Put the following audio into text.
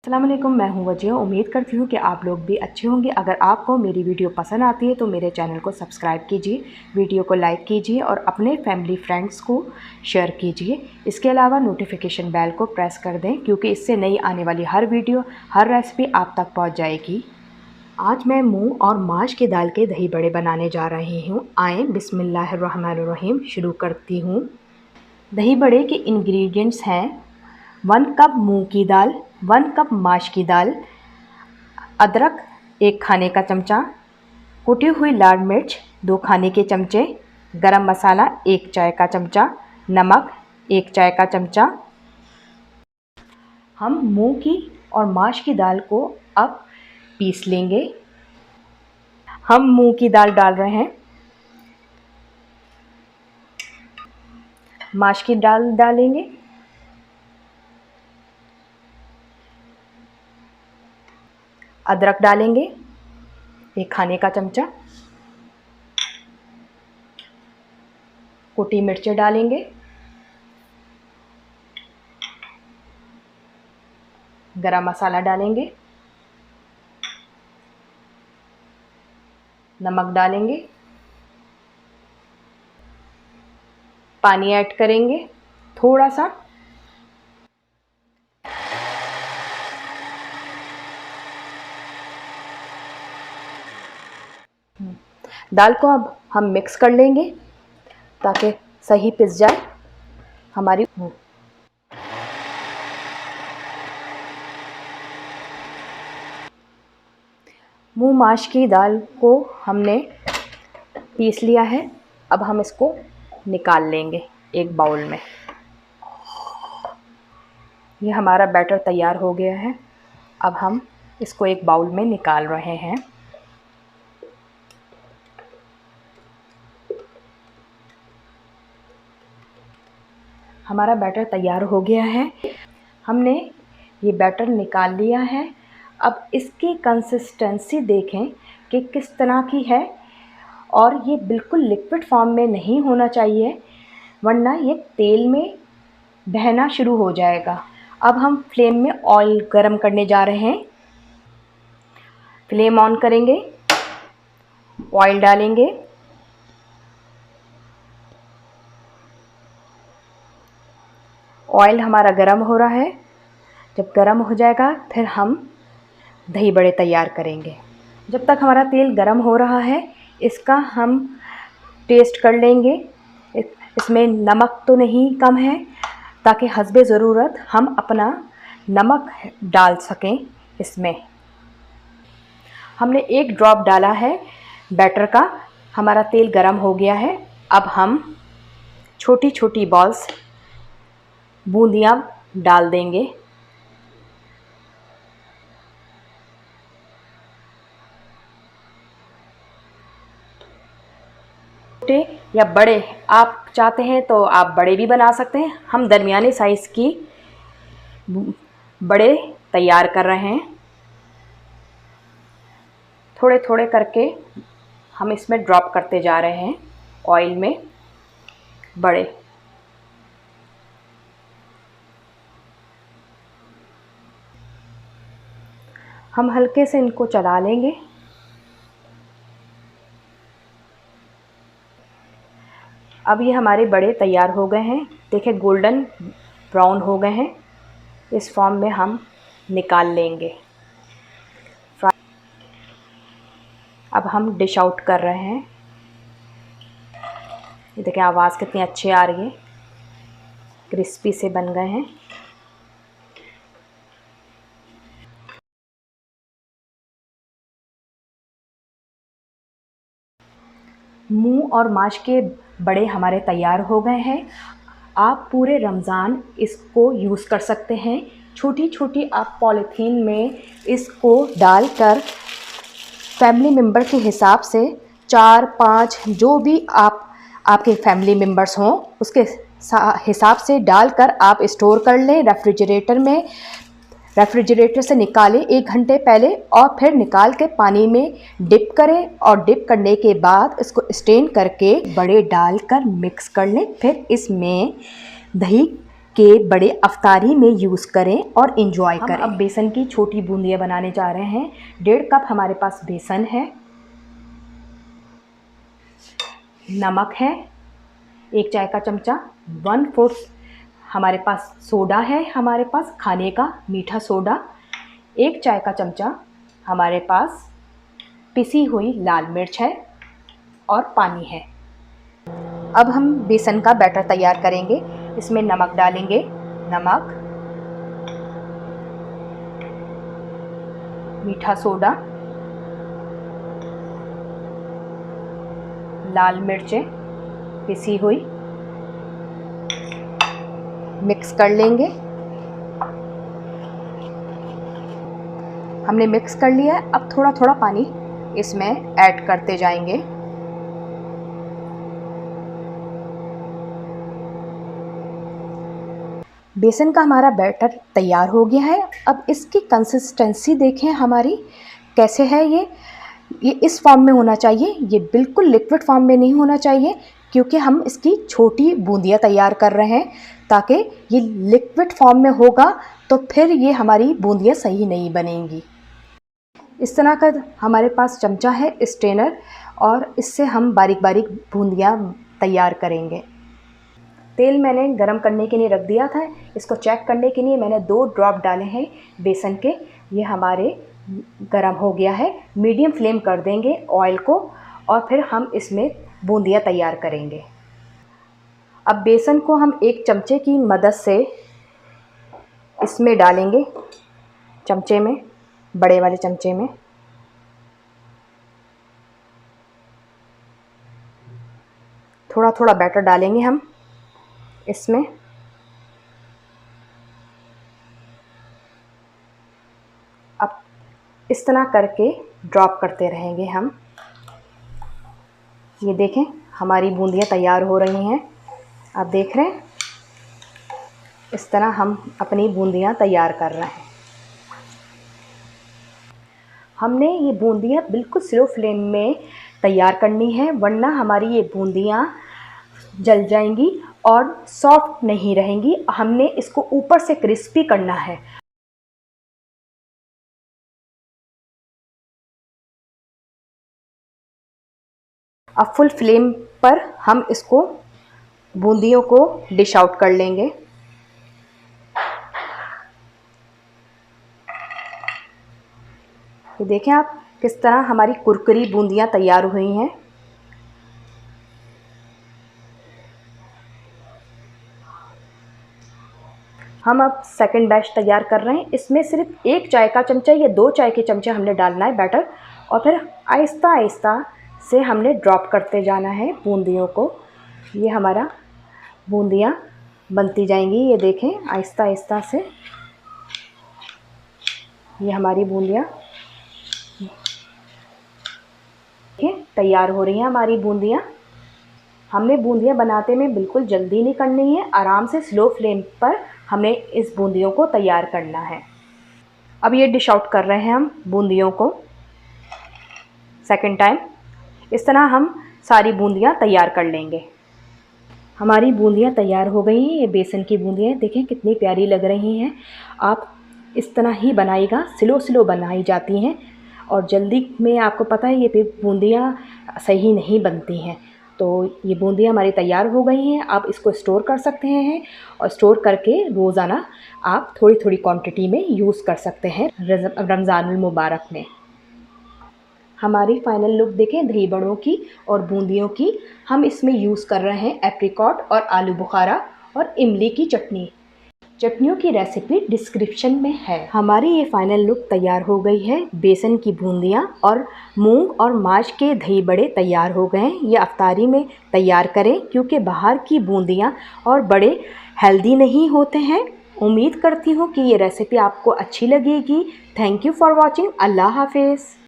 अस्सलाम वालेकुम, मैं हूं वजिया। उम्मीद करती हूं कि आप लोग भी अच्छे होंगे। अगर आपको मेरी वीडियो पसंद आती है तो मेरे चैनल को सब्सक्राइब कीजिए, वीडियो को लाइक कीजिए और अपने फैमिली फ्रेंड्स को शेयर कीजिए। इसके अलावा नोटिफिकेशन बेल को प्रेस कर दें क्योंकि इससे नई आने वाली हर वीडियो, हर रेसिपी आप तक पहुँच जाएगी। आज मैं मूंग और माश की दाल के दही बड़े बनाने जा रही हूँ। आएँ बिस्मिल्लाहिर्रहमानिर्रहीम शुरू करती हूँ। दही बड़े के इंग्रेडिएंट्स हैं 1 कप मूंग की दाल, 1 कप माश की दाल, अदरक 1 खाने का चमचा, कुटी हुई लाल मिर्च 2 खाने के चमचे, गरम मसाला 1 चाय का चमचा, नमक 1 चाय का चमचा। हम मूंग की और माश की दाल को अब पीस लेंगे। हम मूंग की दाल डाल रहे हैं, माश की दाल डालेंगे, अदरक डालेंगे 1 खाने का चमचा, कुटी मिर्चें डालेंगे, गरम मसाला डालेंगे, नमक डालेंगे, पानी ऐड करेंगे थोड़ा सा। दाल को अब हम मिक्स कर लेंगे ताकि सही पिस जाए हमारी। मूंग माश की दाल को हमने पीस लिया है। अब हम इसको निकाल लेंगे एक बाउल में। ये हमारा बैटर तैयार हो गया है। अब हम इसको एक बाउल में निकाल रहे हैं। हमारा बैटर तैयार हो गया है। हमने ये बैटर निकाल लिया है। अब इसकी कंसिस्टेंसी देखें कि किस तरह की है, और ये बिल्कुल लिक्विड फॉर्म में नहीं होना चाहिए वरना ये तेल में बहना शुरू हो जाएगा। अब हम फ्लेम में ऑयल गरम करने जा रहे हैं। फ्लेम ऑन करेंगे, ऑयल डालेंगे, ऑयल हमारा गरम हो रहा है। जब गरम हो जाएगा फिर हम दही बड़े तैयार करेंगे। जब तक हमारा तेल गरम हो रहा है इसका हम टेस्ट कर लेंगे। इसमें नमक तो नहीं कम है, ताकि हस्बे ज़रूरत हम अपना नमक डाल सकें। इसमें हमने 1 ड्रॉप डाला है बैटर का। हमारा तेल गरम हो गया है। अब हम छोटी छोटी बॉल्स बूंदियाँ डाल देंगे। छोटे या बड़े आप चाहते हैं तो आप बड़े भी बना सकते हैं। हम दरमियाने साइज़ की बड़े तैयार कर रहे हैं। थोड़े थोड़े करके हम इसमें ड्रॉप करते जा रहे हैं ऑयल में बड़े। हम हल्के से इनको चला लेंगे। अब ये हमारे बड़े तैयार हो गए हैं। देखिए गोल्डन ब्राउन हो गए हैं। इस फॉर्म में हम निकाल लेंगे। अब हम डिश आउट कर रहे हैं। ये देखिए आवाज़ कितनी अच्छी आ रही है, क्रिस्पी से बन गए हैं। मूंग और माश के बड़े हमारे तैयार हो गए हैं। आप पूरे रमज़ान इसको यूज़ कर सकते हैं। छोटी छोटी आप पॉलीथीन में इसको डालकर फैमिली मेम्बर के हिसाब से 4-5 जो भी आपके फैमिली मेम्बर्स हों उसके हिसाब से डालकर आप स्टोर कर लें रेफ्रिजरेटर में। रेफ्रिजरेटर से निकालें 1 घंटे पहले और फिर निकाल के पानी में डिप करें, और डिप करने के बाद इसको स्ट्रेन करके बड़े डालकर मिक्स कर लें। फिर इसमें दही के बड़े अफ्तारी में यूज़ करें और इन्जॉय करें। अब बेसन की छोटी बूंदियाँ बनाने जा रहे हैं। 1.5 कप हमारे पास बेसन है, नमक है 1 चाय का चमचा, 1/4 हमारे पास सोडा है, हमारे पास खाने का मीठा सोडा, 1 चाय का चमचा हमारे पास पिसी हुई लाल मिर्च है और पानी है। अब हम बेसन का बैटर तैयार करेंगे। इसमें नमक डालेंगे, नमक, मीठा सोडा, लाल मिर्चें पिसी हुई, मिक्स कर लेंगे। हमने मिक्स कर लिया है। अब थोड़ा थोड़ा पानी इसमें ऐड करते जाएंगे। बेसन का हमारा बैटर तैयार हो गया है। अब इसकी कंसिस्टेंसी देखें हमारी कैसे है। ये इस फॉर्म में होना चाहिए, ये बिल्कुल लिक्विड फॉर्म में नहीं होना चाहिए, क्योंकि हम इसकी छोटी बूंदियाँ तैयार कर रहे हैं। ताकि ये लिक्विड फॉर्म में होगा तो फिर ये हमारी बूंदियाँ सही नहीं बनेंगी। इस तरह का हमारे पास चमचा है स्ट्रेनर, और इससे हम बारीक बारीक बूंदियाँ तैयार करेंगे। तेल मैंने गरम करने के लिए रख दिया था। इसको चेक करने के लिए मैंने 2 ड्रॉप डाले हैं बेसन के। ये हमारे गरम हो गया है। मीडियम फ्लेम कर देंगे ऑयल को, और फिर हम इसमें बूंदियाँ तैयार करेंगे। अब बेसन को हम एक चमचे की मदद से इसमें डालेंगे, चमचे में, बड़े वाले चमचे में। थोड़ा थोड़ा बैटर डालेंगे हम इसमें। अब इस तरह करके ड्रॉप करते रहेंगे हम। ये देखें हमारी बूंदियाँ तैयार हो रही हैं। आप देख रहे हैं, इस तरह हम अपनी बूंदियाँ तैयार कर रहे हैं। हमने ये बूंदियाँ बिल्कुल स्लो फ्लेम में तैयार करनी है, वरना हमारी ये बूंदियाँ जल जाएंगी और सॉफ्ट नहीं रहेंगी। हमने इसको ऊपर से क्रिस्पी करना है। अब फुल फ्लेम पर हम इसको बूंदियों को डिश आउट कर लेंगे। ये देखें आप किस तरह हमारी कुरकुरी बूंदियाँ तैयार हुई हैं। हम अब सेकंड बैच तैयार कर रहे हैं। इसमें सिर्फ 1 चाय का चमचा या 2 चाय के चमचे हमने डालना है बैटर, और फिर आहिस्ता आहिस्ता से हमने ड्रॉप करते जाना है बूंदियों को। ये हमारा बूंदियाँ बनती जाएंगी। ये देखें आहिस्ता आहिस्ता से ये हमारी बूंदियाँ तैयार हो रही हैं। हमारी बूंदियाँ, हमने बूंदियाँ बनाते में बिल्कुल जल्दी नहीं करनी है, आराम से स्लो फ्लेम पर हमें इस बूंदियों को तैयार करना है। अब ये डिश आउट कर रहे हैं हम बूंदियों को सेकंड टाइम। इस तरह हम सारी बूंदियाँ तैयार कर लेंगे। हमारी बूंदियाँ तैयार हो गई हैं। ये बेसन की बूंदियाँ देखें कितनी प्यारी लग रही हैं। आप इस तरह ही बनाइएगा, स्लो स्लो बनाई जाती हैं, और जल्दी में आपको पता है ये बूंदियाँ सही नहीं बनती हैं। तो ये बूंदियाँ हमारी तैयार हो गई हैं। आप इसको स्टोर कर सकते हैं, और स्टोर करके रोज़ाना आप थोड़ी थोड़ी क्वांटिटी में यूज़ कर सकते हैं रमज़ानुल मुबारक में। हमारी फाइनल लुक देखें दही बड़ों की और बूंदियों की। हम इसमें यूज़ कर रहे हैं एप्रिकॉट और आलू बुखारा और इमली की चटनी। चटनियों की रेसिपी डिस्क्रिप्शन में है। हमारी ये फाइनल लुक तैयार हो गई है। बेसन की बूंदियाँ और मूंग और माश के दही बड़े तैयार हो गए हैं। ये अफ्तारी में तैयार करें, क्योंकि बाहर की बूंदियाँ और बड़े हेल्दी नहीं होते हैं। उम्मीद करती हूँ कि ये रेसिपी आपको अच्छी लगेगी। Thank you for watching. Allah हाफिज़।